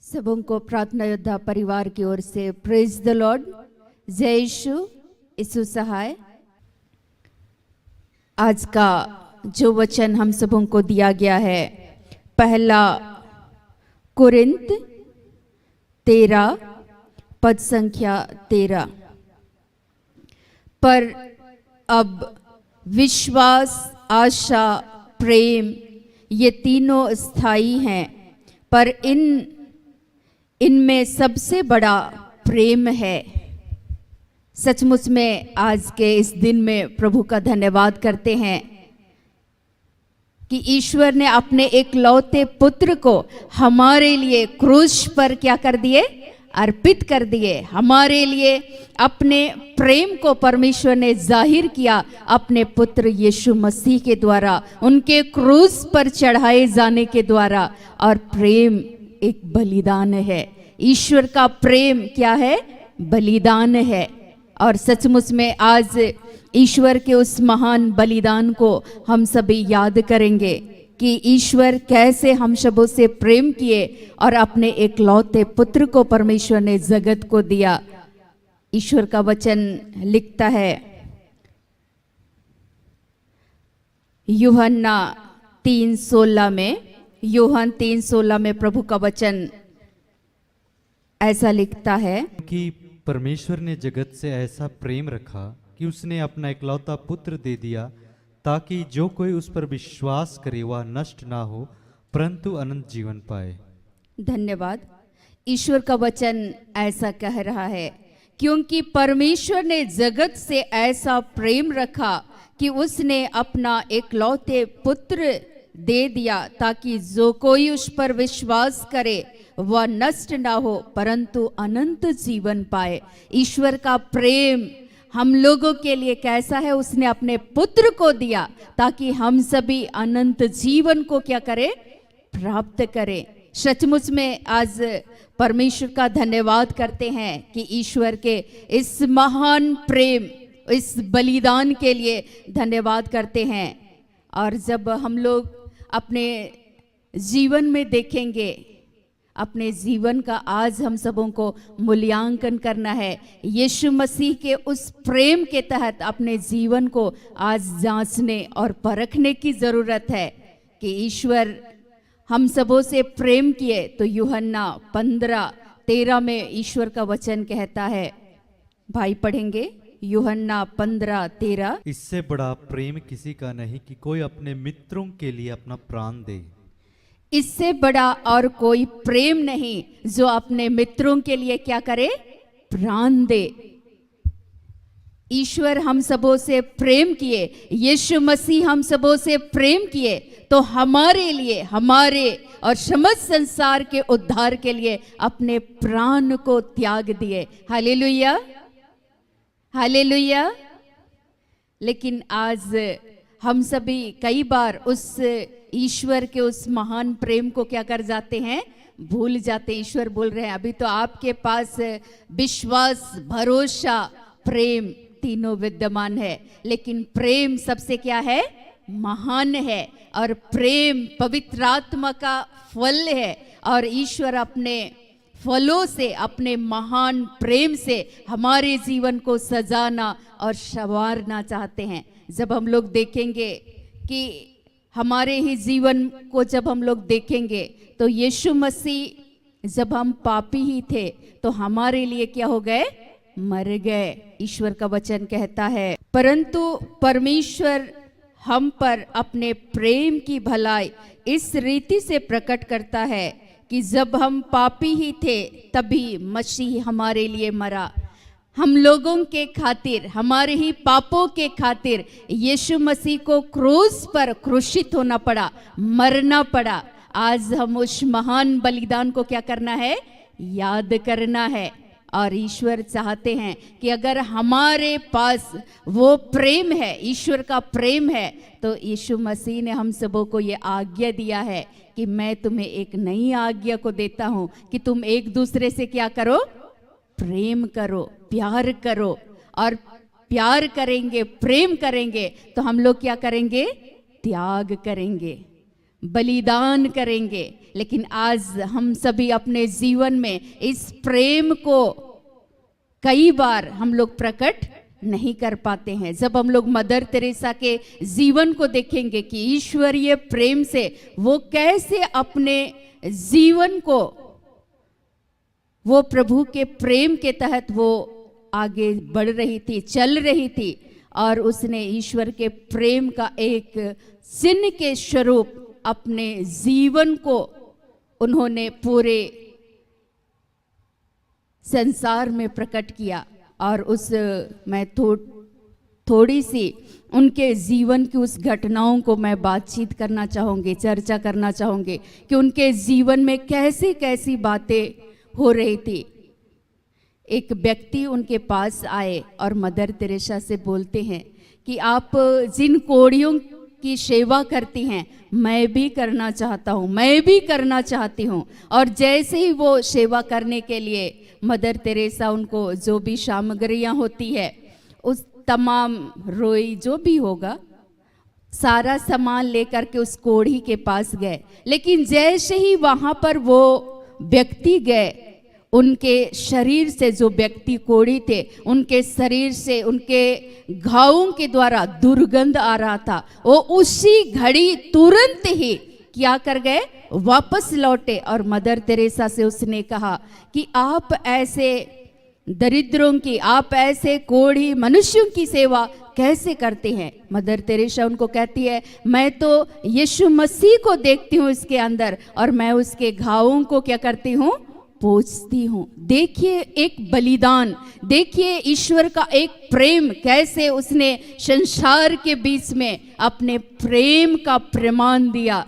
सबों को प्रार्थना योद्धा परिवार की ओर से प्रेज द लॉर्ड। जय यीशु, यीशु सहाय। आज का जो वचन हम सबों को दिया गया है, पहला कुरिन्थ 13 पद संख्या 13। पर अब विश्वास, आशा, प्रेम ये तीनों स्थायी हैं, पर इनमें सबसे बड़ा प्रेम है। सचमुच में आज के इस दिन में प्रभु का धन्यवाद करते हैं कि ईश्वर ने अपने एकलौते पुत्र को हमारे लिए क्रूस पर क्या कर दिए? अर्पित कर दिए। हमारे लिए अपने प्रेम को परमेश्वर ने जाहिर किया अपने पुत्र यीशु मसीह के द्वारा, उनके क्रूस पर चढ़ाए जाने के द्वारा। और प्रेम एक बलिदान है। ईश्वर का प्रेम क्या है? बलिदान है। और सचमुच में आज ईश्वर के उस महान बलिदान को हम सभी याद करेंगे कि ईश्वर कैसे हम सबों से प्रेम किए और अपने एकलौते पुत्र को परमेश्वर ने जगत को दिया। ईश्वर का वचन लिखता है यूहन्ना 3:16 में, यूहन्ना 3:16 में प्रभु का वचन ऐसा लिखता है कि परमेश्वर ने जगत से ऐसा प्रेम रखा कि उसने अपना इकलौता पुत्र दे दिया, ताकि जो कोई उस पर विश्वास करे वह नष्ट ना हो परंतु अनंत जीवन पाए। धन्यवाद। ईश्वर का वचन ऐसा कह रहा है क्योंकि परमेश्वर ने जगत से ऐसा प्रेम रखा कि उसने अपना एकलौते पुत्र दे दिया, ताकि जो कोई उस पर विश्वास करे वह नष्ट ना हो परंतु अनंत जीवन पाए। ईश्वर का प्रेम हम लोगों के लिए कैसा है? उसने अपने पुत्र को दिया ताकि हम सभी अनंत जीवन को क्या करें? प्राप्त करें। सचमुच में आज परमेश्वर का धन्यवाद करते हैं कि ईश्वर के इस महान प्रेम, इस बलिदान के लिए धन्यवाद करते हैं। और जब हम लोग अपने जीवन में देखेंगे, अपने जीवन का आज हम सबों को मूल्यांकन करना है। यीशु मसीह के उस प्रेम के तहत अपने जीवन को आज जांचने और परखने की ज़रूरत है कि ईश्वर हम सबों से प्रेम किए। तो यूहन्ना 15:13 में ईश्वर का वचन कहता है, भाई पढ़ेंगे यूहन्ना 15:13। इससे बड़ा प्रेम किसी का नहीं कि कोई अपने मित्रों के लिए अपना प्राण दे। इससे बड़ा और कोई प्रेम नहीं जो अपने मित्रों के लिए क्या करे? प्राण दे। ईश्वर हम सबों से प्रेम किए, यीशु मसीह हम सबों से प्रेम किए, तो हमारे लिए, हमारे और समस्त संसार के उद्धार के लिए अपने प्राण को त्याग दिए। Hallelujah, hallelujah. लेकिन आज हम सभी कई बार उस ईश्वर के उस महान प्रेम को क्या कर जाते हैं? भूल जाते हैं। ईश्वर बोल रहे हैं अभी तो आपके पास विश्वास, भरोसा, प्रेम तीनों विद्यमान है, लेकिन प्रेम सबसे क्या है? महान है। और प्रेम पवित्र आत्मा का फल है। और ईश्वर अपने फलों से, अपने महान प्रेम से हमारे जीवन को सजाना और संवारना चाहते हैं। जब हम लोग देखेंगे कि हमारे ही जीवन को जब हम लोग देखेंगे तो यीशु मसीह जब हम पापी ही थे तो हमारे लिए क्या हो गए? मर गए। ईश्वर का वचन कहता है, परंतु परमेश्वर हम पर अपने प्रेम की भलाई इस रीति से प्रकट करता है कि जब हम पापी ही थे तभी मसीह हमारे लिए मरा। हम लोगों के खातिर, हमारे ही पापों के खातिर यीशु मसीह को क्रूस पर क्रूसित होना पड़ा, मरना पड़ा। आज हम उस महान बलिदान को क्या करना है? याद करना है। और ईश्वर चाहते हैं कि अगर हमारे पास वो प्रेम है, ईश्वर का प्रेम है, तो यीशु मसीह ने हम सबों को ये आज्ञा दिया है कि मैं तुम्हें एक नई आज्ञा को देता हूँ कि तुम एक दूसरे से क्या करो? प्रेम करो, प्यार करो। और प्यार करेंगे, प्रेम करेंगे तो हम लोग क्या करेंगे? त्याग करेंगे। बलिदान करेंगे। लेकिन आज हम सभी अपने जीवन में इस प्रेम को कई बार हम लोग प्रकट नहीं कर पाते हैं। जब हम लोग मदर तेरेसा के जीवन को देखेंगे कि ईश्वरीय प्रेम से वो कैसे अपने जीवन को वो प्रभु के प्रेम के तहत वो आगे बढ़ रही थी, चल रही थी, और उसने ईश्वर के प्रेम का एक चिन्ह के स्वरूप अपने जीवन को उन्होंने पूरे संसार में प्रकट किया। और उस मैं थोड़ी सी उनके जीवन की उस घटनाओं को मैं बातचीत करना चाहूँगी, चर्चा करना चाहूँगी कि उनके जीवन में कैसी कैसी बातें हो रही थी। एक व्यक्ति उनके पास आए और मदर तेरेसा से बोलते हैं कि आप जिन कोढ़ियों की सेवा करती हैं मैं भी करना चाहता हूँ, मैं भी करना चाहती हूँ। और जैसे ही वो सेवा करने के लिए मदर तेरेसा उनको जो भी सामग्रियाँ होती है उस तमाम रोई जो भी होगा सारा सामान लेकर के उस कोढ़ी के पास गए। लेकिन जैसे ही वहाँ पर वो व्यक्ति गए, उनके शरीर से, जो व्यक्ति कोढ़ी थे, उनके शरीर से उनके घावों के द्वारा दुर्गंध आ रहा था। वो उसी घड़ी तुरंत ही क्या कर गए, वापस लौटे। और मदर तेरेसा से उसने कहा कि आप ऐसे दरिद्रों की, आप ऐसे कोढ़ी मनुष्यों की सेवा कैसे करते हैं। मदर तेरेसा उनको कहती है मैं तो यीशु मसीह को देखती हूँ इसके अंदर, और मैं उसके घावों को क्या करती हूँ, पूछती हूँ। देखिए एक बलिदान, देखिए ईश्वर का एक प्रेम, कैसे उसने संसार के बीच में अपने प्रेम का प्रमाण दिया।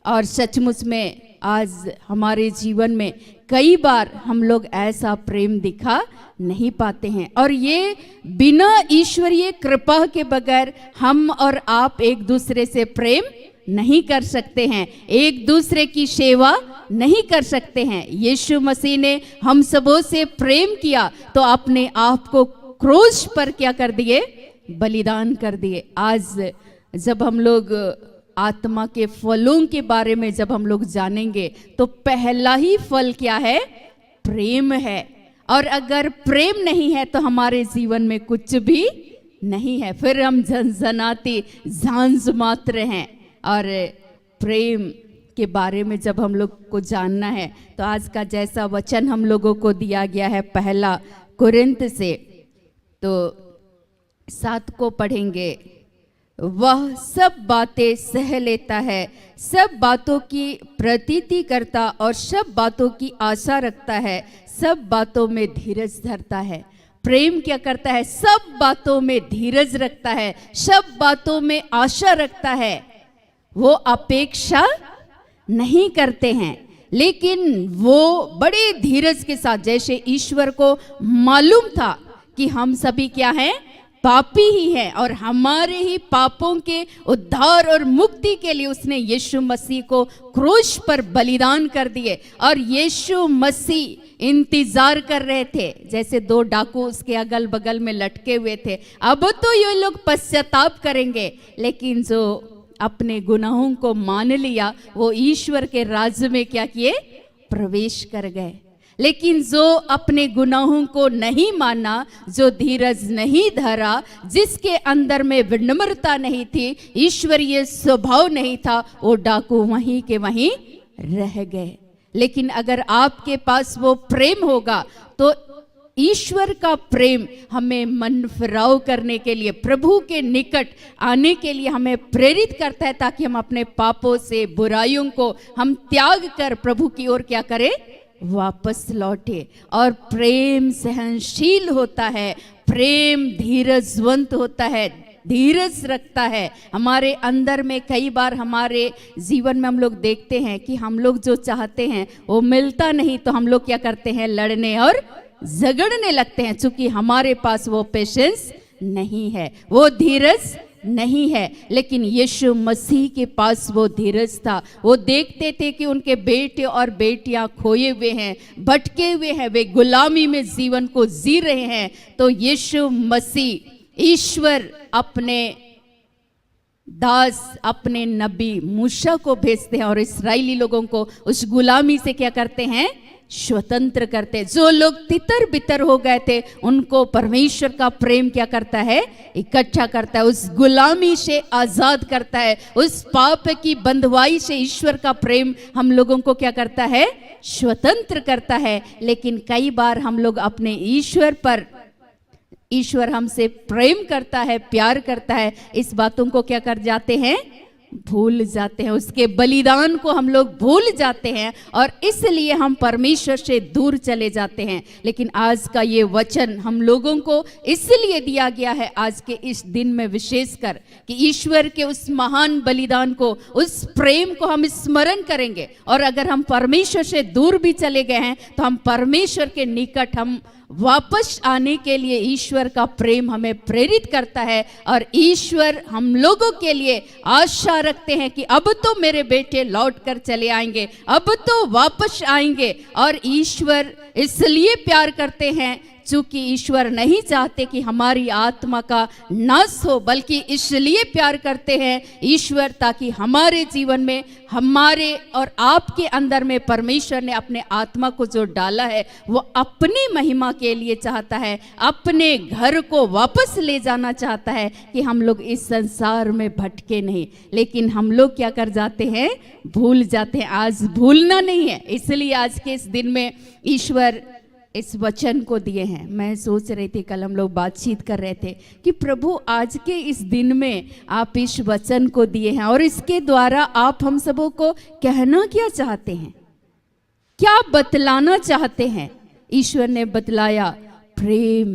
और सचमुच में आज हमारे जीवन में कई बार हम लोग ऐसा प्रेम दिखा नहीं पाते हैं। और ये बिना ईश्वरीय कृपा के बगैर हम और आप एक दूसरे से प्रेम नहीं कर सकते हैं, एक दूसरे की सेवा नहीं कर सकते हैं। यीशु मसीह ने हम सबों से प्रेम किया तो अपने आप को क्रूस पर क्या कर दिए, बलिदान कर दिए। आज जब हम लोग आत्मा के फलों के बारे में जब हम लोग जानेंगे तो पहला ही फल क्या है, प्रेम है। और अगर प्रेम नहीं है तो हमारे जीवन में कुछ भी नहीं है, फिर हम झनझनाती झांझ मात्र हैं। और प्रेम के बारे में जब हम लोग को जानना है तो आज का जैसा वचन हम लोगों को दिया गया है पहला कुरिन्थ से, तो 7 को पढ़ेंगे। वह सब बातें सह लेता है, सब बातों की प्रतीति करता और सब बातों की आशा रखता है, सब बातों में धीरज धरता है। प्रेम क्या करता है, सब बातों में धीरज रखता है, सब बातों में आशा रखता है। वो अपेक्षा नहीं करते हैं, लेकिन वो बड़े धीरज के साथ, जैसे ईश्वर को मालूम था कि हम सभी क्या हैं, पापी ही हैं, और हमारे ही पापों के उद्धार और मुक्ति के लिए उसने यीशु मसीह को क्रूस पर बलिदान कर दिए। और यीशु मसीह इंतजार कर रहे थे, जैसे 2 डाकू उसके अगल बगल में लटके हुए थे। अब तो ये लोग पश्चाताप करेंगे, लेकिन जो अपने गुनाहों को मान लिया वो ईश्वर के राज्य में क्या किए, प्रवेश कर गए। लेकिन जो अपने गुनाहों को नहीं माना, जो धीरज नहीं धरा, जिसके अंदर में विनम्रता नहीं थी, ईश्वरीय स्वभाव नहीं था, वो डाकू वहीं के वहीं रह गए। लेकिन अगर आपके पास वो प्रेम होगा तो ईश्वर का प्रेम हमें मन फिराव करने के लिए, प्रभु के निकट आने के लिए हमें प्रेरित करता है, ताकि हम अपने पापों से, बुराइयों को हम त्याग कर प्रभु की ओर क्या करें, वापस लौटे। और प्रेम सहनशील होता है, प्रेम धीरजवंत होता है, धीरज रखता है। हमारे अंदर में कई बार हमारे जीवन में हम लोग देखते हैं कि हम लोग जो चाहते हैं वो मिलता नहीं, तो हम लोग क्या करते हैं, लड़ने और झगड़ने लगते हैं, क्योंकि हमारे पास वो पेशेंस नहीं है, वो धीरज नहीं है। लेकिन यीशु मसीह के पास वो धीरज था। वो देखते थे कि उनके बेटे और बेटियां खोए हुए हैं, भटके हुए हैं, वे गुलामी में जीवन को जी रहे हैं। तो यीशु मसीह, ईश्वर अपने दास अपने नबी मूसा को भेजते हैं और इस्राएली लोगों को उस गुलामी से क्या करते हैं, स्वतंत्र करते हैं। जो लोग तितर बितर हो गए थे उनको परमेश्वर का प्रेम क्या करता है, इकट्ठा करता है, उस गुलामी से आजाद करता है, उस पाप की बंधुआई से ईश्वर का प्रेम हम लोगों को क्या करता है, स्वतंत्र करता है। लेकिन कई बार हम लोग अपने ईश्वर हमसे प्रेम करता है, प्यार करता है, इस बातों को क्या कर जाते हैं, भूल जाते हैं, उसके बलिदान को हम लोग भूल जाते हैं और इसलिए हम परमेश्वर से दूर चले जाते हैं। लेकिन आज का ये वचन हम लोगों को इसलिए दिया गया है आज के इस दिन में विशेषकर कि ईश्वर के उस महान बलिदान को, उस प्रेम को हम स्मरण करेंगे। और अगर हम परमेश्वर से दूर भी चले गए हैं तो हम परमेश्वर के निकट हम वापस आने के लिए ईश्वर का प्रेम हमें प्रेरित करता है और ईश्वर हम लोगों के लिए आशा रखते हैं कि अब तो मेरे बेटे लौट कर चले आएंगे, अब तो वापस आएंगे। और ईश्वर इसलिए प्यार करते हैं चूंकि ईश्वर नहीं चाहते कि हमारी आत्मा का नाश हो, बल्कि इसलिए प्यार करते हैं ईश्वर ताकि हमारे जीवन में, हमारे और आपके अंदर में परमेश्वर ने अपने आत्मा को जो डाला है वो अपनी महिमा के लिए चाहता है, अपने घर को वापस ले जाना चाहता है कि हम लोग इस संसार में भटके नहीं। लेकिन हम लोग क्या कर जाते हैं, भूल जाते हैं। आज भूलना नहीं है, इसलिए आज के इस दिन में ईश्वर इस वचन को दिए हैं। मैं सोच रही थी, कल हम लोग बातचीत कर रहे थे कि प्रभु आज के इस दिन में आप इस वचन को दिए हैं और इसके द्वारा आप हम सबों को कहना क्या चाहते हैं, क्या बतलाना चाहते हैं। ईश्वर ने बतलाया प्रेम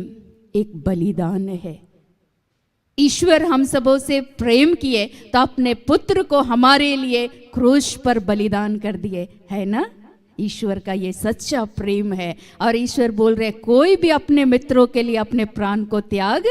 एक बलिदान है। ईश्वर हम सबों से प्रेम किए तो अपने पुत्र को हमारे लिए क्रूस पर बलिदान कर दिए, है ना। ईश्वर का ये सच्चा प्रेम है और ईश्वर बोल रहे कोई भी अपने मित्रों के लिए अपने प्राण को त्याग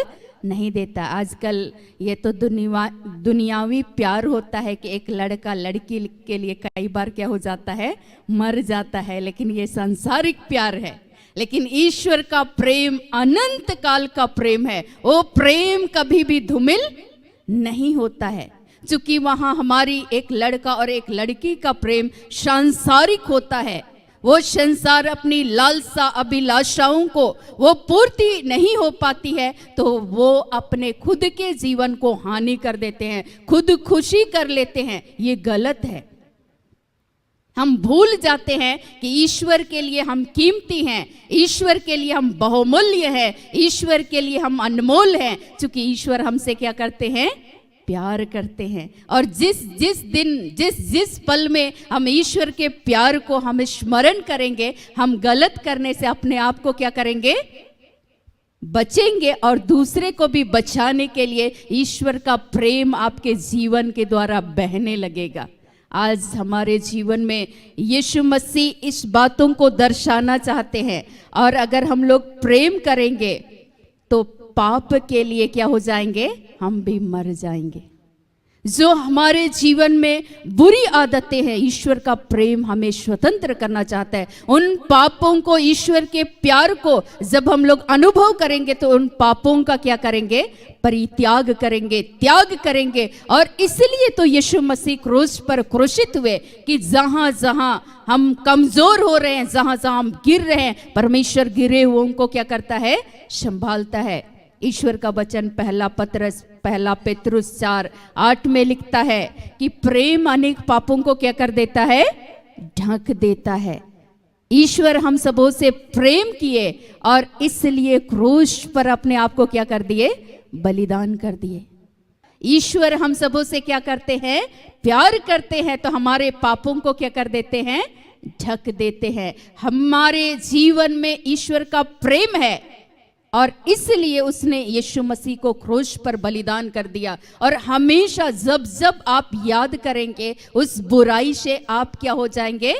नहीं देता। आजकल ये तो दुनियावी प्यार होता है कि एक लड़का लड़की के लिए कई बार क्या हो जाता है, मर जाता है, लेकिन ये सांसारिक प्यार है। लेकिन ईश्वर का प्रेम अनंत काल का प्रेम है, वो प्रेम कभी भी धूमिल नहीं होता है। चूंकि वहां हमारी एक लड़का और एक लड़की का प्रेम सांसारिक होता है, वो संसार अपनी लालसा अभिलाषाओं को वो पूर्ति नहीं हो पाती है तो वो अपने खुद के जीवन को हानि कर देते हैं, खुद खुशी कर लेते हैं। ये गलत है। हम भूल जाते हैं कि ईश्वर के लिए हम कीमती हैं, ईश्वर के लिए हम बहुमूल्य हैं, ईश्वर के लिए हम अनमोल हैं। चूंकि ईश्वर हमसे क्या करते हैं, प्यार करते हैं। और जिस पल में हम ईश्वर के प्यार को हम स्मरण करेंगे, हम गलत करने से अपने आप को क्या करेंगे, बचेंगे और दूसरे को भी बचाने के लिए ईश्वर का प्रेम आपके जीवन के द्वारा बहने लगेगा। आज हमारे जीवन में यीशु मसीह इस बातों को दर्शाना चाहते हैं और अगर हम लोग प्रेम करेंगे तो पाप के लिए क्या हो जाएंगे, हम भी मर जाएंगे। जो हमारे जीवन में बुरी आदतें हैं, ईश्वर का प्रेम हमें स्वतंत्र करना चाहता है। उन पापों को, ईश्वर के प्यार को जब हम लोग अनुभव करेंगे तो उन पापों का क्या करेंगे, परित्याग करेंगे, त्याग करेंगे। और इसलिए तो यीशु मसीह क्रूस पर क्रूसित हुए कि जहां जहां हम कमजोर हो रहे हैं, जहां जहां हम गिर रहे हैं, परमेश्वर गिरे हुओं को क्या करता है, संभालता है। ईश्वर का वचन पहला पेतरुस 4:8 में लिखता है कि प्रेम अनेक पापों को क्या कर देता है, ढक देता है। ईश्वर हम सबों से प्रेम किए और इसलिए क्रूस पर अपने आप को क्या कर दिए, बलिदान कर दिए। ईश्वर हम सबों से क्या करते हैं, प्यार करते हैं तो हमारे पापों को क्या कर देते हैं, ढक देते हैं। हमारे जीवन में ईश्वर का प्रेम है और इसलिए उसने यीशु मसीह को क्रूस पर बलिदान कर दिया। और हमेशा जब जब आप याद करेंगे उस बुराई से, आप क्या हो जाएंगे,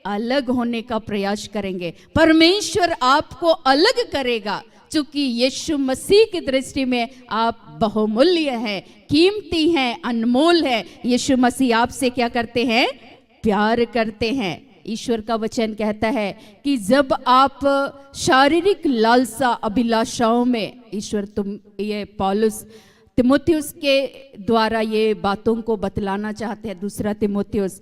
अलग होने का प्रयास करेंगे। परमेश्वर आपको अलग करेगा क्योंकि यीशु मसीह की दृष्टि में आप बहुमूल्य हैं, कीमती हैं, अनमोल हैं। यीशु मसीह आपसे क्या करते हैं, प्यार करते हैं। ईश्वर का वचन कहता है कि जब आप शारीरिक लालसा अभिलाषाओं में, ईश्वर ये पौलुस तिमोथियुस के द्वारा ये बातों को बतलाना चाहते हैं। दूसरा तिमोथियुस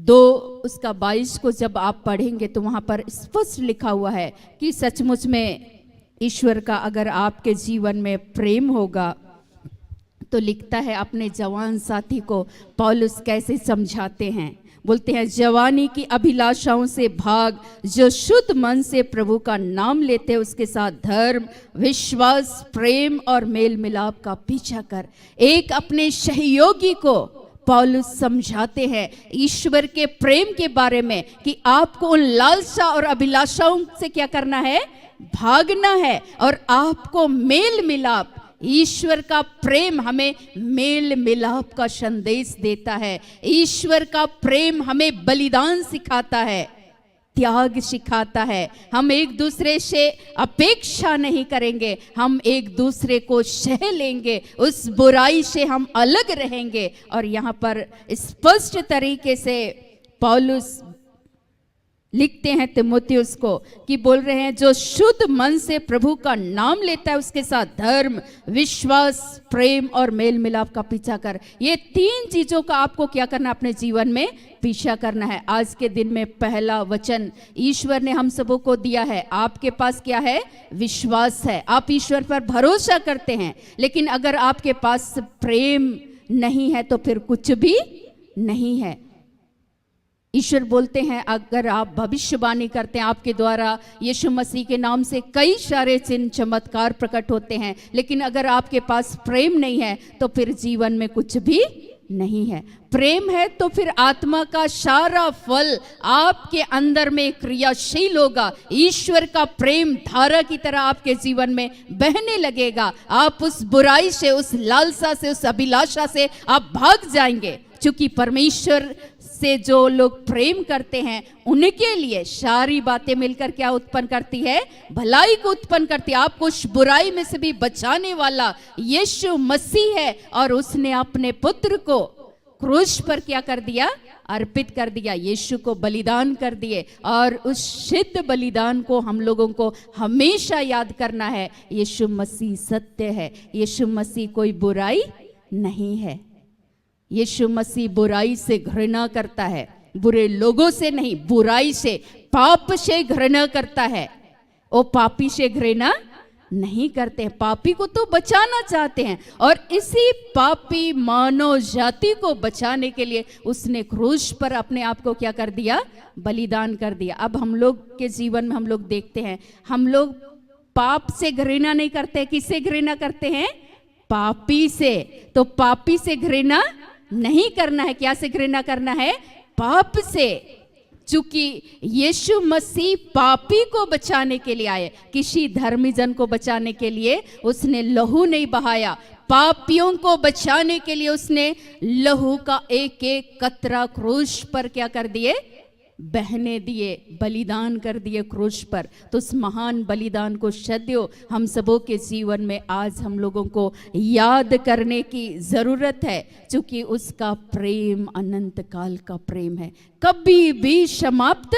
2 उसका 22 को जब आप पढ़ेंगे तो वहाँ पर स्पष्ट लिखा हुआ है कि सचमुच में ईश्वर का अगर आपके जीवन में प्रेम होगा, तो लिखता है अपने जवान साथी को पौलुस कैसे समझाते हैं। बोलते हैं, जवानी की अभिलाषाओं से भाग, जो शुद्ध मन से प्रभु का नाम लेते हैं उसके साथ धर्म, विश्वास, प्रेम और मेल मिलाप का पीछा कर। एक अपने सहयोगी को पौलुस समझाते हैं ईश्वर के प्रेम के बारे में कि आपको उन लालसा और अभिलाषाओं से क्या करना है, भागना है। और आपको मेल मिलाप, ईश्वर का प्रेम हमें मेल मिलाप का संदेश देता है। ईश्वर का प्रेम हमें बलिदान सिखाता है, त्याग सिखाता है। हम एक दूसरे से अपेक्षा नहीं करेंगे, हम एक दूसरे को सह लेंगे, उस बुराई से हम अलग रहेंगे। और यहाँ पर स्पष्ट तरीके से पौलुस लिखते हैं तिमोथियुस को कि बोल रहे हैं, जो शुद्ध मन से प्रभु का नाम लेता है उसके साथ धर्म, विश्वास, प्रेम और मेल मिलाप का पीछा कर। ये 3 चीजों का आपको क्या करना, अपने जीवन में पीछा करना है। आज के दिन में पहला वचन ईश्वर ने हम सबों को दिया है। आपके पास क्या है, विश्वास है, आप ईश्वर पर भरोसा करते हैं। लेकिन अगर आपके पास प्रेम नहीं है तो फिर कुछ भी नहीं है। ईश्वर बोलते हैं, अगर आप भविष्यवाणी करते हैं, आपके द्वारा यीशु मसीह के नाम से कई सारे चिन्ह चमत्कार प्रकट होते हैं, लेकिन अगर आपके पास प्रेम नहीं है तो फिर जीवन में कुछ भी नहीं है। प्रेम है तो फिर आत्मा का सारा फल आपके अंदर में क्रियाशील होगा। ईश्वर का प्रेम धारा की तरह आपके जीवन में बहने लगेगा। आप उस बुराई से, उस लालसा से, उस अभिलाषा से आप भाग जाएंगे। क्योंकि परमेश्वर से जो लोग प्रेम करते हैं उनके लिए सारी बातें मिलकर क्या उत्पन्न करती है, भलाई को उत्पन्न करती है। आपको उस बुराई में से भी बचाने वाला यीशु मसीह है, और उसने अपने पुत्र को क्रूस पर क्या कर दिया, अर्पित कर दिया, यीशु को बलिदान कर दिए। और उस सिद्ध बलिदान को हम लोगों को हमेशा याद करना है। यीशु मसीह सत्य है, यीशु मसीह कोई बुराई नहीं है। यीशु मसीह बुराई से घृणा करता है, बुरे लोगों से नहीं, बुराई से, पाप से घृणा करता है। वो पापी से घृणा नहीं करते हैं, पापी को तो बचाना चाहते हैं। और इसी पापी मानव जाति को बचाने के लिए उसने क्रूस पर अपने आप को क्या कर दिया, बलिदान कर दिया। अब हम लोग के जीवन में हम लोग देखते हैं, हम लोग पाप से घृणा नहीं करते। किससे घृणा करते हैं, पापी से। तो पापी से घृणा नहीं करना है, क्या से घृणा करना है, पाप से। चूंकि यीशु मसीह पापी को बचाने के लिए आए, किसी धर्मी जन को बचाने के लिए उसने लहू नहीं बहाया, पापियों को बचाने के लिए उसने लहू का एक एक कतरा क्रूस पर क्या कर दिए, बहने दिए, बलिदान कर दिए क्रूस पर। तो उस महान बलिदान को सदैव हम सबों के जीवन में आज हम लोगों को याद करने की जरूरत है, क्योंकि उसका प्रेम अनंत काल का प्रेम है, कभी भी समाप्त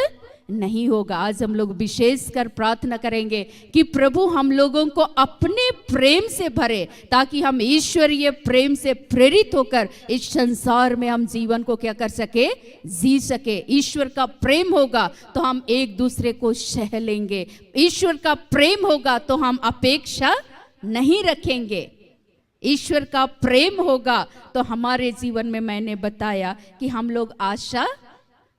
नहीं होगा। आज हम लोग विशेषकर प्रार्थना करेंगे कि प्रभु हम लोगों को अपने प्रेम से भरे, ताकि हम ईश्वरीय प्रेम से प्रेरित होकर इस संसार में हम जीवन को क्या कर सके, जी सके। ईश्वर का प्रेम होगा तो हम एक दूसरे को सह लेंगे, ईश्वर का प्रेम होगा तो हम अपेक्षा नहीं रखेंगे, ईश्वर का प्रेम होगा तो हमारे जीवन में, मैंने बताया कि हम लोग आशा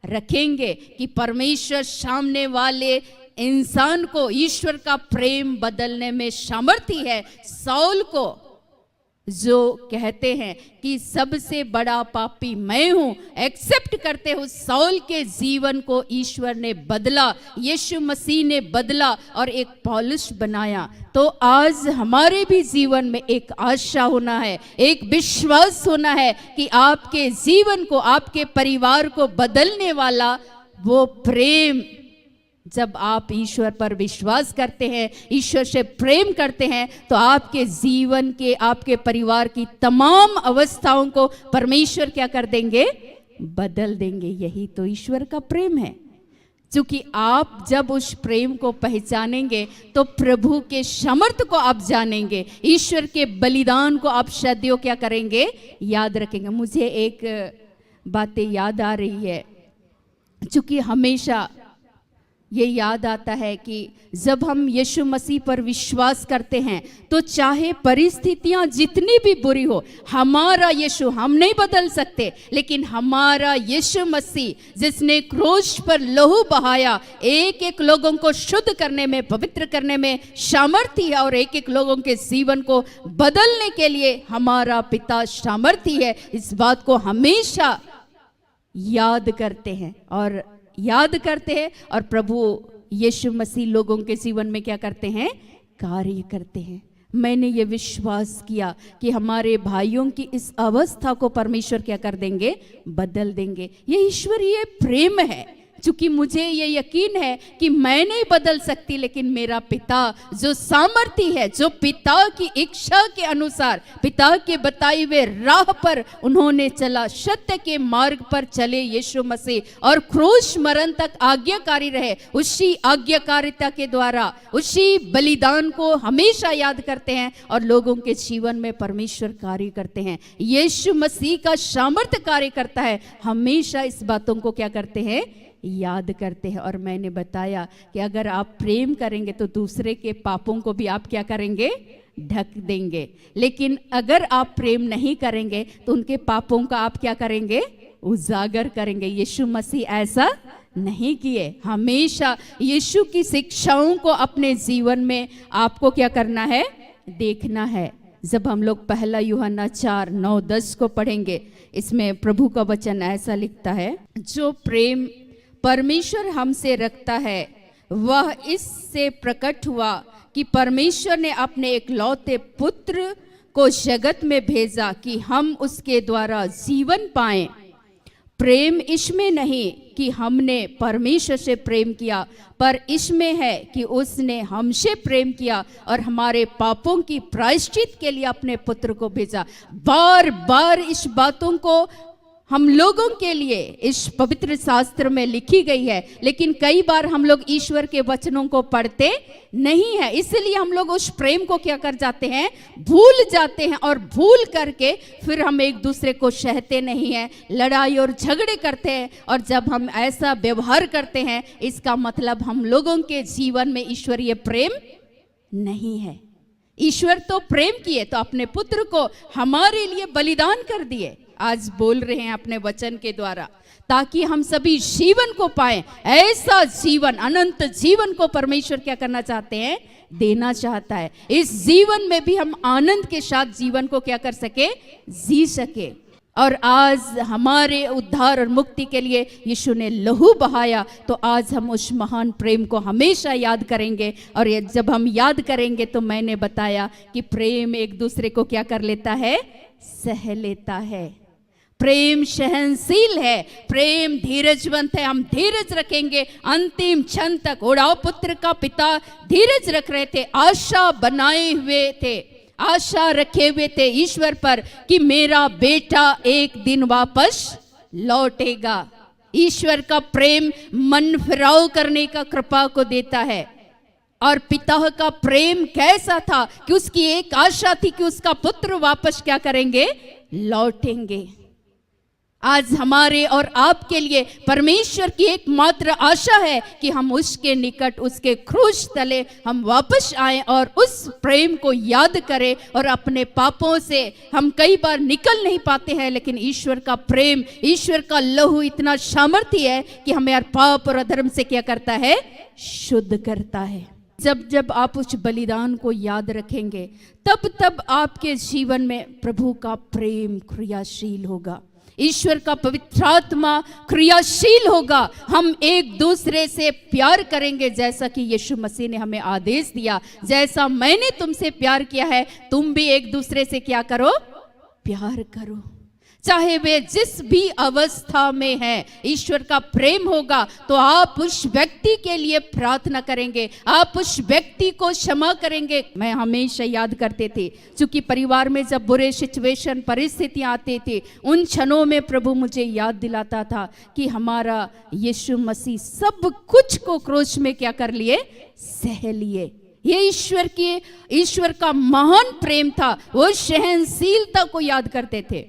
रखेंगे कि परमेश्वर सामने वाले इंसान को ईश्वर का प्रेम बदलने में सामर्थ्य है। साउल को जो कहते हैं कि सबसे बड़ा पापी मैं हूं, एक्सेप्ट करते हो, साउल के जीवन को ईश्वर ने बदला, यीशु मसीह ने बदला और एक पौलुस बनाया। तो आज हमारे भी जीवन में एक आशा होना है, एक विश्वास होना है कि आपके जीवन को, आपके परिवार को बदलने वाला वो प्रेम, जब आप ईश्वर पर विश्वास करते हैं, ईश्वर से प्रेम करते हैं, तो आपके जीवन के, आपके परिवार की तमाम अवस्थाओं को परमेश्वर क्या कर देंगे, बदल देंगे। यही तो ईश्वर का प्रेम है। क्योंकि आप जब उस प्रेम को पहचानेंगे तो प्रभु के समर्थ को आप जानेंगे, ईश्वर के बलिदान को आप सदैव क्या करेंगे, याद रखेंगे। मुझे एक बातें याद आ रही है, क्योंकि हमेशा ये याद आता है कि जब हम यीशु मसीह पर विश्वास करते हैं तो चाहे परिस्थितियां जितनी भी बुरी हो, हमारा यीशु हम नहीं बदल सकते, लेकिन हमारा यीशु मसीह जिसने क्रूस पर लहू बहाया, एक एक लोगों को शुद्ध करने में, पवित्र करने में सामर्थी है, और एक एक लोगों के जीवन को बदलने के लिए हमारा पिता सामर्थी है। इस बात को हमेशा याद करते हैं और प्रभु यीशु मसीह लोगों के जीवन में क्या करते हैं, कार्य करते हैं। मैंने ये विश्वास किया कि हमारे भाइयों की इस अवस्था को परमेश्वर क्या कर देंगे, बदल देंगे। ये ईश्वरीय प्रेम है, क्योंकि मुझे ये यकीन है कि मैं नहीं बदल सकती, लेकिन मेरा पिता जो सामर्थी है, जो पिता की इच्छा के अनुसार, पिता के बताए हुए राह पर उन्होंने चला, सत्य के मार्ग पर चले यीशु मसीह, और क्रूस मरण तक आज्ञाकारी रहे। उसी आज्ञाकारिता के द्वारा, उसी बलिदान को हमेशा याद करते हैं और लोगों के जीवन में परमेश्वर कार्य करते हैं। यीशु मसीह का सामर्थ्य कार्य करता है, हमेशा इस बातों को क्या करते हैं, याद करते हैं। और मैंने बताया कि अगर आप प्रेम करेंगे तो दूसरे के पापों को भी आप क्या करेंगे, ढक देंगे, लेकिन अगर आप प्रेम नहीं करेंगे तो उनके पापों का आप क्या करेंगे, उजागर करेंगे। यीशु मसीह ऐसा नहीं किए, हमेशा यीशु की शिक्षाओं को अपने जीवन में आपको क्या करना है, देखना है। जब हम लोग पहला यूहन्ना 4:9-10 को पढ़ेंगे, इसमें प्रभु का वचन ऐसा लिखता है, जो प्रेम परमेश्वर हमसे रखता है वह इससे प्रकट हुआ कि परमेश्वर ने अपने एकलौते पुत्र को जगत में भेजा कि हम उसके द्वारा जीवन पाएं। प्रेम इसमें नहीं कि हमने परमेश्वर से प्रेम किया, पर इसमें है कि उसने हमसे प्रेम किया और हमारे पापों की प्रायश्चित के लिए अपने पुत्र को भेजा। बार बार इस बातों को हम लोगों के लिए इस पवित्र शास्त्र में लिखी गई है, लेकिन कई बार हम लोग ईश्वर के वचनों को पढ़ते नहीं है, इसलिए हम लोग उस प्रेम को क्या कर जाते हैं, भूल जाते हैं, और भूल करके फिर हम एक दूसरे को सहते नहीं हैं, लड़ाई और झगड़े करते हैं। और जब हम ऐसा व्यवहार करते हैं, इसका मतलब हम लोगों के जीवन में ईश्वरीय प्रेम नहीं है। ईश्वर तो प्रेम किए तो अपने पुत्र को हमारे लिए बलिदान कर दिए। आज बोल रहे हैं अपने वचन के द्वारा, ताकि हम सभी जीवन को पाएं। ऐसा जीवन, अनंत जीवन को परमेश्वर क्या करना चाहते हैं, देना चाहता है। इस जीवन में भी हम आनंद के साथ जीवन को क्या कर सके, जी सके। और आज हमारे उद्धार और मुक्ति के लिए यीशु ने लहू बहाया, तो आज हम उस महान प्रेम को हमेशा याद करेंगे। और ये जब हम याद करेंगे तो मैंने बताया कि प्रेम एक दूसरे को क्या कर लेता है, सह लेता है। प्रेम सहनशील है, प्रेम धीरजवंत है। हम धीरज रखेंगे अंतिम क्षण तक। उड़ाव पुत्र का पिता धीरज रख रहे थे, आशा बनाए हुए थे, आशा रखे हुए थे ईश्वर पर कि मेरा बेटा एक दिन वापस लौटेगा। ईश्वर का प्रेम मन फिराव करने का कृपा को देता है। और पिता का प्रेम कैसा था कि उसकी एक आशा थी कि उसका पुत्र वापस क्या करेंगे, लौटेंगे। आज हमारे और आपके लिए परमेश्वर की एकमात्र आशा है कि हम उसके निकट, उसके क्रूस तले हम वापस आएं और उस प्रेम को याद करें। और अपने पापों से हम कई बार निकल नहीं पाते हैं, लेकिन ईश्वर का प्रेम, ईश्वर का लहू इतना सामर्थी है कि हमें हर पाप और अधर्म से क्या करता है, शुद्ध करता है। जब जब आप उस बलिदान को याद रखेंगे, तब तब आपके जीवन में प्रभु का प्रेम क्रियाशील होगा, ईश्वर का पवित्र आत्मा क्रियाशील होगा। हम एक दूसरे से प्यार करेंगे, जैसा कि यीशु मसीह ने हमें आदेश दिया, जैसा मैंने तुमसे प्यार किया है तुम भी एक दूसरे से क्या करो, प्यार करो। चाहे वे जिस भी अवस्था में है, ईश्वर का प्रेम होगा तो आप उस व्यक्ति के लिए प्रार्थना करेंगे, आप उस व्यक्ति को क्षमा करेंगे। मैं हमेशा याद करते थे, क्योंकि परिवार में जब बुरे सिचुएशन परिस्थितियां आते थे, उन क्षणों में प्रभु मुझे याद दिलाता था कि हमारा यीशु मसीह सब कुछ को क्रूस में क्या कर लिए, सह लिए। ये ईश्वर का महान प्रेम था। वो सहनशीलता को याद करते थे।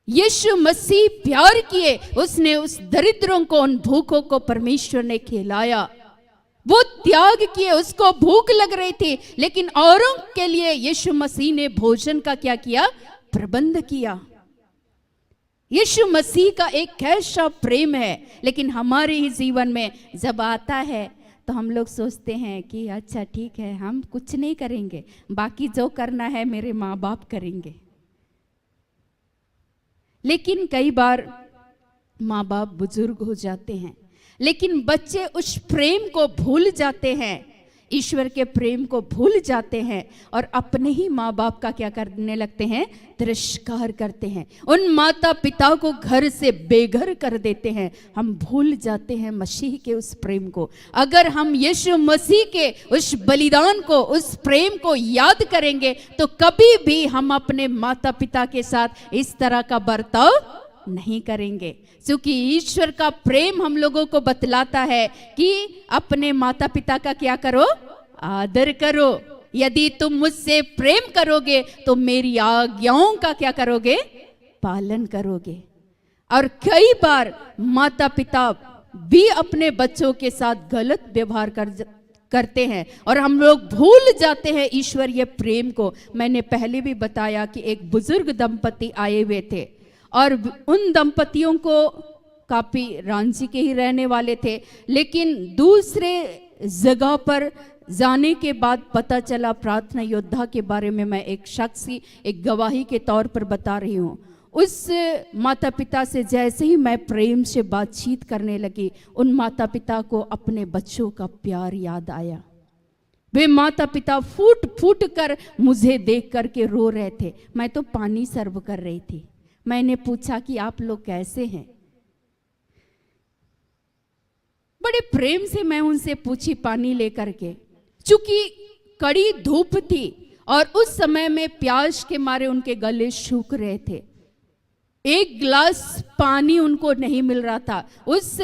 यीशु मसीह प्यार किए, उसने उस दरिद्रों को, उन भूखों को परमेश्वर ने खिलाया। वो त्याग किए, उसको भूख लग रही थी, लेकिन औरों के लिए यीशु मसीह ने भोजन का क्या किया, प्रबंध किया। यीशु मसीह का एक कैसा प्रेम है। लेकिन हमारे ही जीवन में जब आता है तो हम लोग सोचते हैं कि अच्छा ठीक है, हम कुछ नहीं करेंगे, बाकी जो करना है मेरे माँ बाप करेंगे। लेकिन कई बार माँ बाप बुजुर्ग हो जाते हैं, लेकिन बच्चे उस प्रेम को भूल जाते हैं, ईश्वर के प्रेम को भूल जाते हैं और अपने ही माँ बाप का क्या करने लगते हैं, तिरस्कार करते हैं। उन माता पिता को घर से बेघर कर देते हैं। हम भूल जाते हैं मसीह के उस प्रेम को। अगर हम यीशु मसीह के उस बलिदान को, उस प्रेम को याद करेंगे तो कभी भी हम अपने माता पिता के साथ इस तरह का बर्ताव नहीं करेंगे, क्योंकि ईश्वर का प्रेम हम लोगों को बतलाता है कि अपने माता पिता का क्या करो, आदर करो। यदि तुम मुझसे प्रेम करोगे तो मेरी आज्ञाओं का क्या करोगे, पालन करोगे। और कई बार माता पिता भी अपने बच्चों के साथ गलत व्यवहार करते हैं और हम लोग भूल जाते हैं ईश्वरीय प्रेम को। मैंने पहले भी बताया कि एक बुजुर्ग दंपति आए हुए थे और उन दंपतियों को काफी रांची के ही रहने वाले थे, लेकिन दूसरे जगह पर जाने के बाद पता चला, प्रार्थना योद्धा के बारे में मैं एक शख्सी, एक गवाही के तौर पर बता रही हूँ। उस माता पिता से जैसे ही मैं प्रेम से बातचीत करने लगी, उन माता पिता को अपने बच्चों का प्यार याद आया। वे माता पिता फूट फूट कर मुझे देख करके रो रहे थे। मैं तो पानी सर्व कर रही थी। मैंने पूछा कि आप लोग कैसे हैं। बड़े प्रेम से मैं उनसे पूछी पानी लेकर के, चूंकि कड़ी धूप थी और उस समय में प्यास के मारे उनके गले सूख रहे थे। एक गिलास पानी उनको नहीं मिल रहा था। उस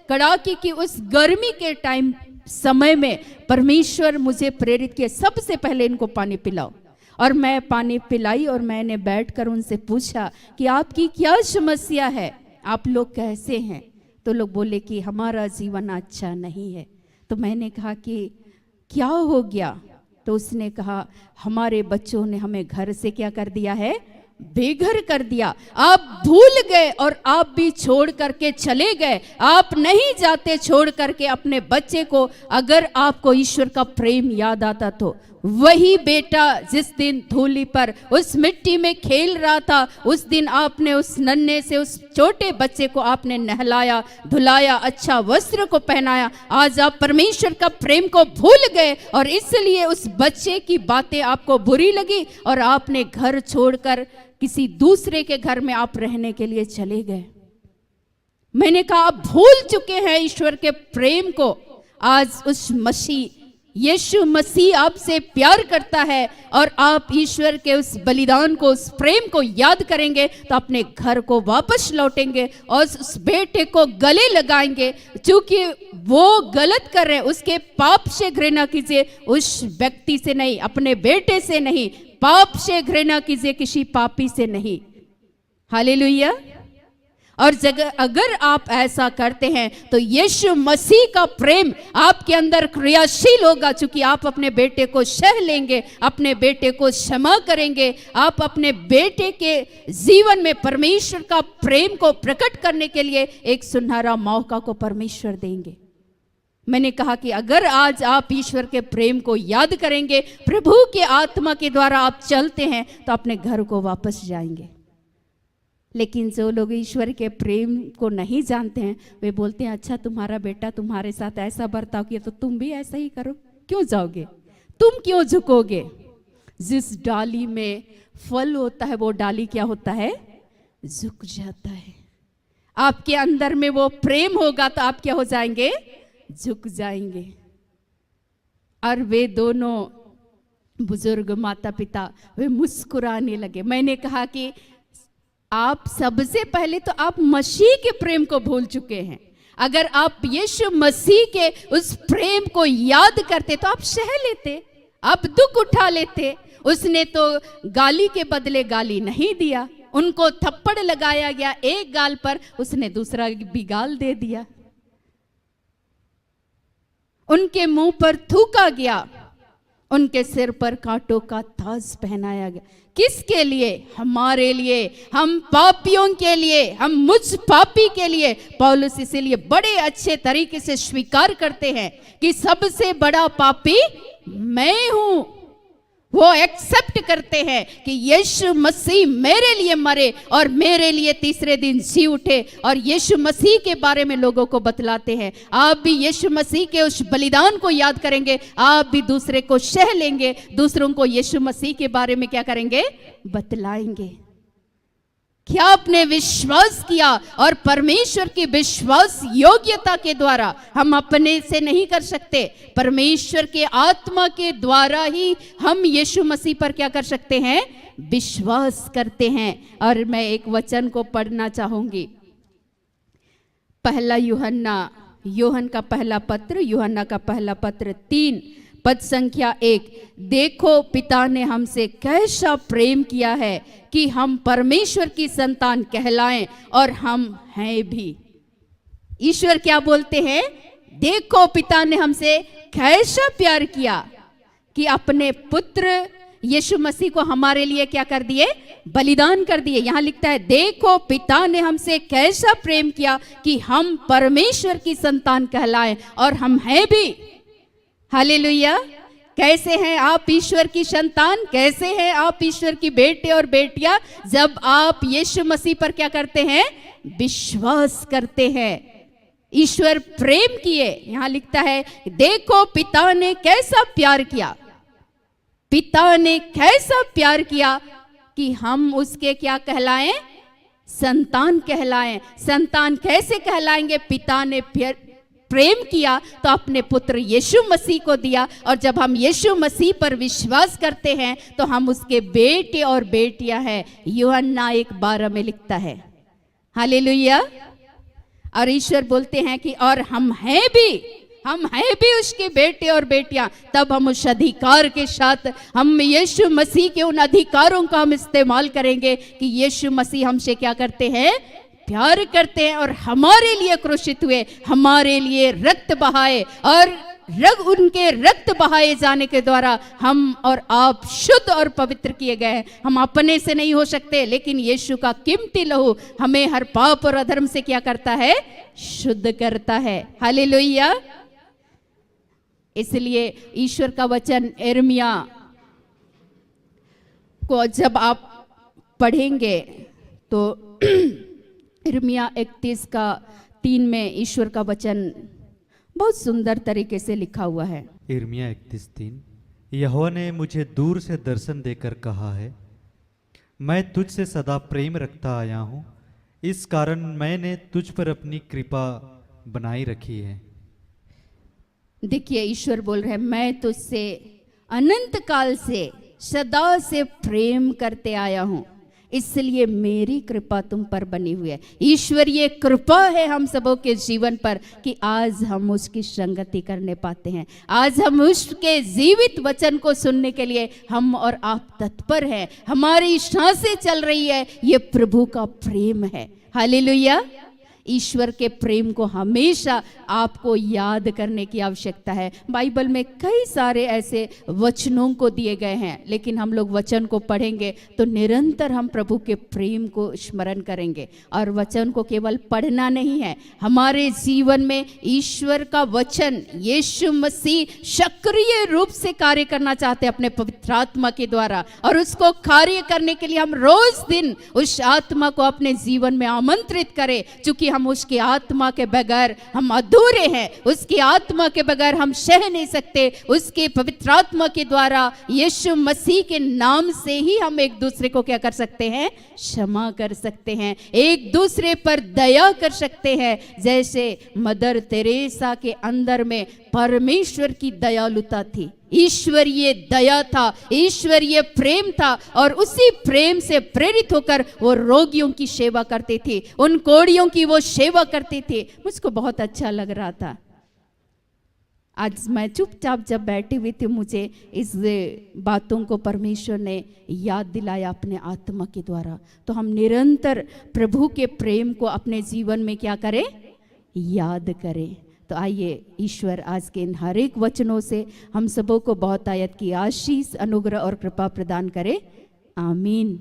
कड़ाके की, उस गर्मी के टाइम समय में परमेश्वर मुझे प्रेरित किया, सबसे पहले इनको पानी पिलाओ। और मैं पानी पिलाई और मैंने बैठकर उनसे पूछा कि आपकी क्या समस्या है, आप लोग कैसे हैं। तो लोग बोले कि हमारा जीवन अच्छा नहीं है। तो मैंने कहा कि क्या हो गया। तो उसने कहा हमारे बच्चों ने हमें घर से क्या कर दिया है, बेघर कर दिया। आप भूल गए और आप भी छोड़ करके चले गए। आप नहीं जाते छोड़ करके अपने बच्चे को। अगर आपको ईश्वर का प्रेम याद आता तो वही बेटा जिस दिन धूली पर उस मिट्टी में खेल रहा था, उस दिन आपने उस नन्हे से उस छोटे बच्चे को आपने नहलाया, धुलाया, अच्छा वस्त्र को पहनाया। आज आप परमेश्वर का प्रेम को भूल गए और इसलिए उस बच्चे की बातें आपको बुरी लगी और आपने घर छोड़कर किसी दूसरे के घर में आप रहने के लिए चले गए। मैंने कहा आप भूल चुके हैं ईश्वर के प्रेम को। आज उस मसीह यीशु मसीह आपसे प्यार करता है और आप ईश्वर के उस बलिदान को, उस प्रेम को याद करेंगे तो अपने घर को वापस लौटेंगे और उस बेटे को गले लगाएंगे। क्योंकि वो गलत कर रहे हैं, उसके पाप से घृणा कीजिए, उस व्यक्ति से नहीं, अपने बेटे से नहीं। पाप से घृणा कीजिए, किसी पापी से नहीं। हालेलुया। और अगर आप ऐसा करते हैं तो यीशु मसीह का प्रेम आपके अंदर क्रियाशील होगा, क्योंकि आप अपने बेटे को सह लेंगे, अपने बेटे को क्षमा करेंगे। आप अपने बेटे के जीवन में परमेश्वर का प्रेम को प्रकट करने के लिए एक सुनहरा मौका को परमेश्वर देंगे। मैंने कहा कि अगर आज आप ईश्वर के प्रेम को याद करेंगे, प्रभु के आत्मा के द्वारा आप चलते हैं, तो अपने घर को वापस जाएंगे। लेकिन जो लोग ईश्वर के प्रेम को नहीं जानते हैं, वे बोलते हैं अच्छा तुम्हारा बेटा तुम्हारे साथ ऐसा बर्ताव किया तो तुम भी ऐसा ही करो, क्यों जाओगे, तुम क्यों झुकोगे। जिस डाली में फल होता है वो डाली क्या होता है, झुक जाता है। आपके अंदर में वो प्रेम होगा तो आप क्या हो जाएंगे? झुक जाएंगे। और वे दोनों बुजुर्ग माता पिता वे मुस्कुराने लगे। मैंने कहा कि आप सबसे पहले तो आप मसीह के प्रेम को भूल चुके हैं। अगर आप यीशु मसीह के उस प्रेम को याद करते तो आप सह लेते, आप दुख उठा लेते। उसने तो गाली के बदले गाली नहीं दिया, उनको थप्पड़ लगाया गया एक गाल पर, उसने दूसरा भी गाल दे दिया। उनके मुंह पर थूका गया, उनके सिर पर कांटों का ताज पहनाया गया। किसके लिए? हमारे लिए, हम पापियों के लिए, हम मुझ पापी के लिए। पौलुस इसीलिए बड़े अच्छे तरीके से स्वीकार करते हैं कि सबसे बड़ा पापी मैं हूं। वो एक्सेप्ट करते हैं कि यीशु मसीह मेरे लिए मरे और मेरे लिए तीसरे दिन जी उठे, और यीशु मसीह के बारे में लोगों को बतलाते हैं। आप भी यीशु मसीह के उस बलिदान को याद करेंगे, आप भी दूसरे को सह लेंगे, दूसरों को यीशु मसीह के बारे में क्या करेंगे? बतलाएंगे। क्या आपने विश्वास किया? और परमेश्वर की विश्वास योग्यता के द्वारा, हम अपने से नहीं कर सकते, परमेश्वर के आत्मा के द्वारा ही हम यीशु मसीह पर क्या कर सकते हैं? विश्वास करते हैं। और मैं एक वचन को पढ़ना चाहूंगी। पहला यूहन्ना का पहला पत्र, यूहन्ना का पहला पत्र 3 पद संख्या 1। देखो पिता ने हमसे कैसा प्रेम किया है कि हम परमेश्वर की संतान कहलाएं, और हम हैं भी। ईश्वर क्या बोलते हैं? देखो पिता ने हमसे कैसा प्यार किया कि अपने पुत्र यीशु मसीह को हमारे लिए क्या कर दिए? बलिदान कर दिए। यहां लिखता है देखो पिता ने हमसे कैसा प्रेम किया कि हम परमेश्वर की संतान कहलाएं, और हम हैं भी। हालेलुया। कैसे हैं आप ईश्वर की संतान? कैसे हैं आप ईश्वर की बेटे और बेटियां? जब आप यीशु मसीह पर क्या करते हैं? विश्वास करते हैं। ईश्वर प्रेम किए। यहां लिखता है देखो पिता ने कैसा प्यार किया, पिता ने कैसा प्यार किया कि हम उसके क्या कहलाएं? संतान कहलाएं। संतान कैसे कहलाएंगे? पिता ने प्रेम किया तो अपने पुत्र यीशु मसीह को दिया, और जब हम यीशु मसीह पर विश्वास करते हैं तो हम उसके बेटे और बेटियां हैं। यूहन्ना 1:12 में लिखता है। हालेलुया। और ईश्वर बोलते हैं कि और हम हैं भी उसके बेटे और बेटियां। तब हम उस अधिकार के साथ हम यीशु मसीह के उन अधिकारों का हम इस्तेमाल करेंगे कि यीशु मसीह हमसे क्या करते हैं? प्यार करते हैं, और हमारे लिए क्रूसित हुए, हमारे लिए रक्त बहाए, और उनके रक्त बहाए जाने के द्वारा हम और आप शुद्ध और पवित्र किए गए हैं। हम अपने से नहीं हो सकते, लेकिन यीशु का कीमती लहू हमें हर पाप और अधर्म से क्या करता है? शुद्ध करता है। हालेलुया। इसलिए ईश्वर का वचन यिर्मयाह को जब आप पढ़ेंगे तो यिर्मयाह 31:3 में ईश्वर का वचन बहुत सुंदर तरीके से लिखा हुआ है। यिर्मयाह 31:3। यहोवा ने मुझे दूर से दर्शन देकर कहा है, मैं तुझसे सदा प्रेम रखता आया हूँ, इस कारण मैंने तुझ पर अपनी कृपा बनाई रखी है। देखिए ईश्वर बोल रहे हैं मैं तुझसे अनंत काल से सदा से प्रेम करते आया हूं, इसलिए मेरी कृपा तुम पर बनी हुई है। ईश्वरीय कृपा है हम सबों के जीवन पर कि आज हम उसकी संगति करने पाते हैं। आज हम उसके जीवित वचन को सुनने के लिए हम और आप तत्पर हैं। हमारी सांसें चल रही है, ये प्रभु का प्रेम है। हालेलुया। ईश्वर के प्रेम को हमेशा आपको याद करने की आवश्यकता है। बाइबल में कई सारे ऐसे वचनों को दिए गए हैं, लेकिन हम लोग वचन को पढ़ेंगे तो निरंतर हम प्रभु के प्रेम को स्मरण करेंगे। और वचन को केवल पढ़ना नहीं है, हमारे जीवन में ईश्वर का वचन यीशु मसीह सक्रिय रूप से कार्य करना चाहते हैं अपने पवित्र आत्मा के द्वारा, और उसको कार्य करने के लिए हम रोज दिन उस आत्मा को अपने जीवन में आमंत्रित करें। चूंकि हम उसकी आत्मा के बगैर हम अधूरे हैं, उसकी आत्मा के बगैर हम सह नहीं सकते। उसके पवित्र आत्मा के द्वारा यीशु मसीह के नाम से ही हम एक दूसरे को क्या कर सकते हैं, क्षमा कर सकते हैं, एक दूसरे पर दया कर सकते हैं। जैसे मदर तेरेसा के अंदर में परमेश्वर की दयालुता थी, ईश्वरीय दया था, ईश्वरीय प्रेम था, और उसी प्रेम से प्रेरित होकर वो रोगियों की सेवा करते थे, उन कोढ़ियों की वो सेवा करते थे। मुझको बहुत अच्छा लग रहा था। आज मैं चुपचाप जब बैठी हुई थी, मुझे इस बातों को परमेश्वर ने याद दिलाया अपने आत्मा के द्वारा। तो हम निरंतर प्रभु के प्रेम को अपने जीवन में क्या करें, याद करें। तो आइए ईश्वर आज के इन हर एक वचनों से हम सबों को बहुत आयत की आशीष, अनुग्रह और कृपा प्रदान करे। आमीन।